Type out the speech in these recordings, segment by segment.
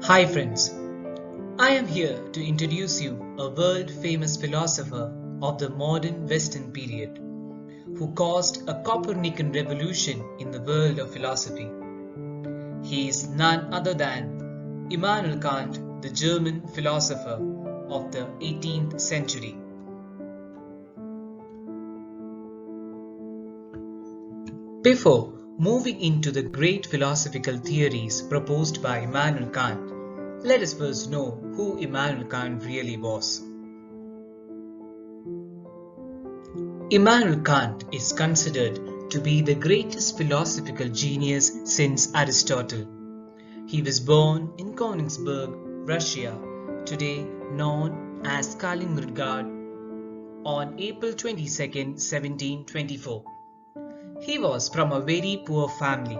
Hi friends, I am here to introduce you a world-famous philosopher of the modern Western period who caused a Copernican revolution in the world of philosophy. He is none other than Immanuel Kant, the German philosopher of the 18th century. Before moving into the great philosophical theories proposed by Immanuel Kant, let us first know who Immanuel Kant really was. Immanuel Kant is considered to be the greatest philosophical genius since Aristotle. He was born in Königsberg, Russia, today known as Kaliningrad, on April 22, 1724. He was from a very poor family.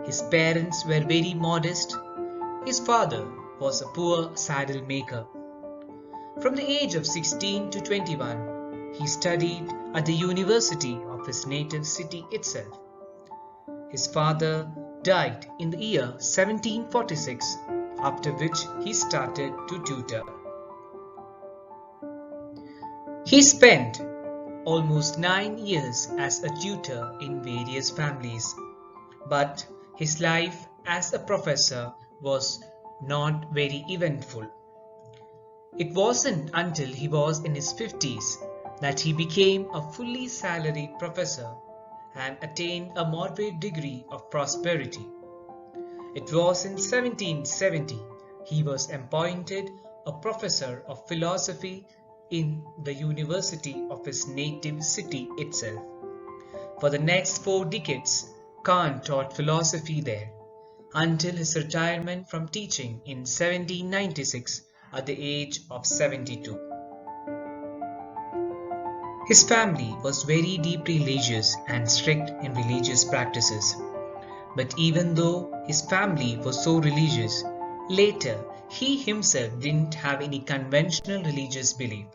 His parents were very modest. His father was a poor saddle maker. From the age of 16 to 21, he studied at the university of his native city itself. His father died in the year 1746, after which he started to tutor. He spent almost 9 years as a tutor in various families, but his life as a professor was not very eventful. It wasn't until he was in his 50s that he became a fully salaried professor and attained a moderate degree of prosperity. It was in 1770 he was appointed a professor of philosophy in the university of his native city itself. For the next 4 decades, Kant taught philosophy there, until his retirement from teaching in 1796 at the age of 72. His family was very deeply religious and strict in religious practices. But even though his family was so religious, later he himself didn't have any conventional religious belief,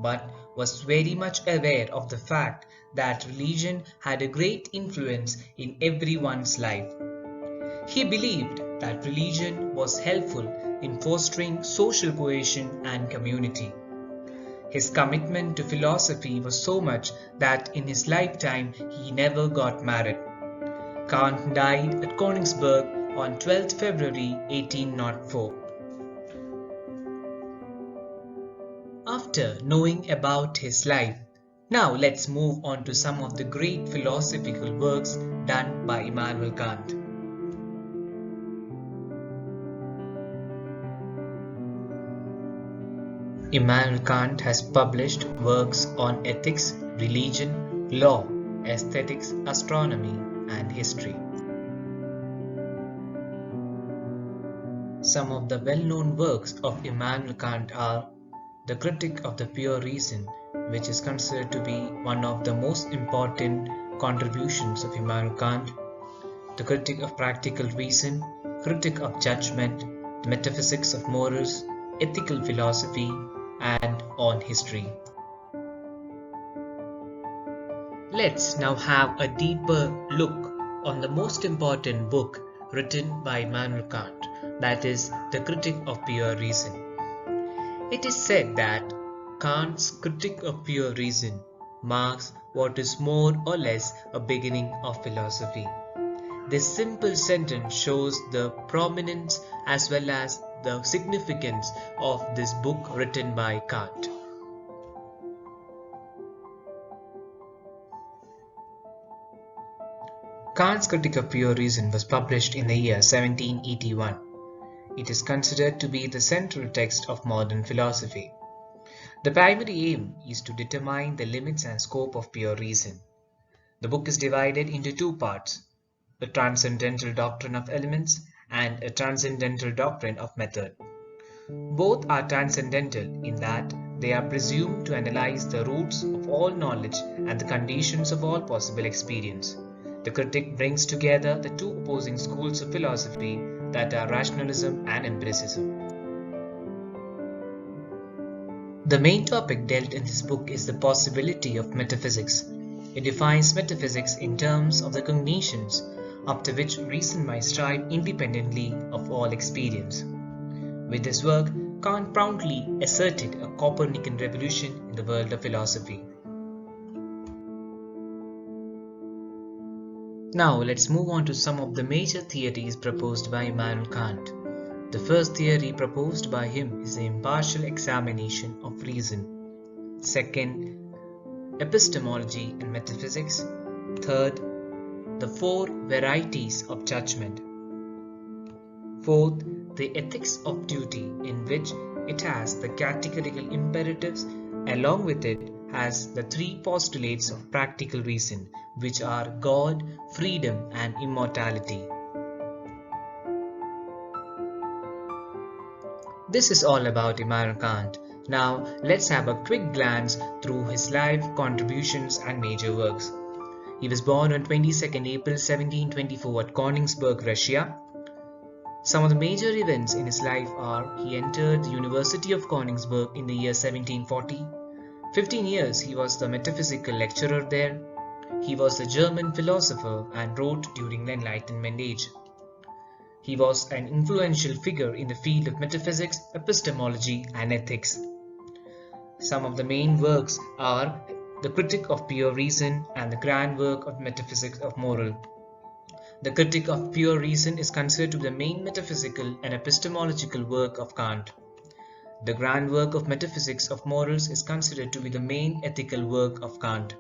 but was very much aware of the fact that religion had a great influence in everyone's life. He believed that religion was helpful in fostering social cohesion and community. His commitment to philosophy was so much that in his lifetime he never got married. Kant died at Königsberg on 12th February 1804. After knowing about his life, now let's move on to some of the great philosophical works done by Immanuel Kant. Immanuel Kant has published works on ethics, religion, law, aesthetics, astronomy, and history. Some of the well-known works of Immanuel Kant are The Critique of the Pure Reason, which is considered to be one of the most important contributions of Immanuel Kant, The Critique of Practical Reason, Critique of Judgment, The Metaphysics of Morals, Ethical Philosophy, and on history. Let's now have a deeper look on the most important book written by Immanuel Kant, that is, The Critique of Pure Reason. It is said that Kant's Critique of Pure Reason marks what is more or less a beginning of philosophy. This simple sentence shows the prominence as well as the significance of this book written by Kant. Kant's Critique of Pure Reason was published in the year 1781. It is considered to be the central text of modern philosophy. The primary aim is to determine the limits and scope of pure reason. The book is divided into 2 parts, a transcendental doctrine of elements and a transcendental doctrine of method. Both are transcendental in that they are presumed to analyze the roots of all knowledge and the conditions of all possible experience. The critique brings together the 2 opposing schools of philosophy that are rationalism and empiricism. The main topic dealt in this book is the possibility of metaphysics. It defines metaphysics in terms of the cognitions, after which reason might strive independently of all experience. With his work, Kant proudly asserted a Copernican revolution in the world of philosophy. Now let's move on to some of the major theories proposed by Immanuel Kant. The first theory proposed by him is the impartial examination of reason. Second, epistemology and metaphysics. Third, the four varieties of judgment. Fourth, the ethics of duty, in which it has the categorical imperatives, along with it has the three postulates of practical reason, which are God, freedom, and immortality. This is all about Immanuel Kant. Now let's have a quick glance through his life, contributions, and major works. He was born on 22nd April 1724 at Königsberg, Russia. Some of the major events in his life are: he entered the University of Königsberg in the year 1740. 15 years he was the metaphysical lecturer there. He was a German philosopher and wrote during the Enlightenment age. He was an influential figure in the field of metaphysics, epistemology, and ethics. Some of the main works are The Critique of Pure Reason and the grand work of Metaphysics of Moral. The Critique of Pure Reason is considered to be the main metaphysical and epistemological work of Kant. The grand work of Metaphysics of Morals is considered to be the main ethical work of Kant.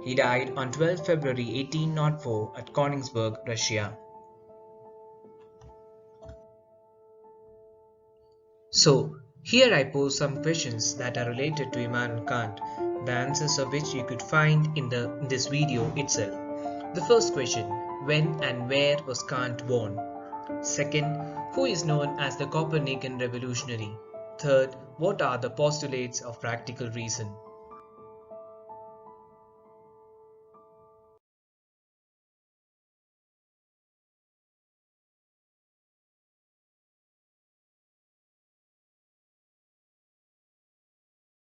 He died on 12 February 1804 at Königsberg, Russia. So, here I pose some questions that are related to Immanuel Kant, the answers of which you could find in this video itself. The first question: when and where was Kant born? Second, who is known as the Copernican revolutionary? Third, what are the postulates of practical reason?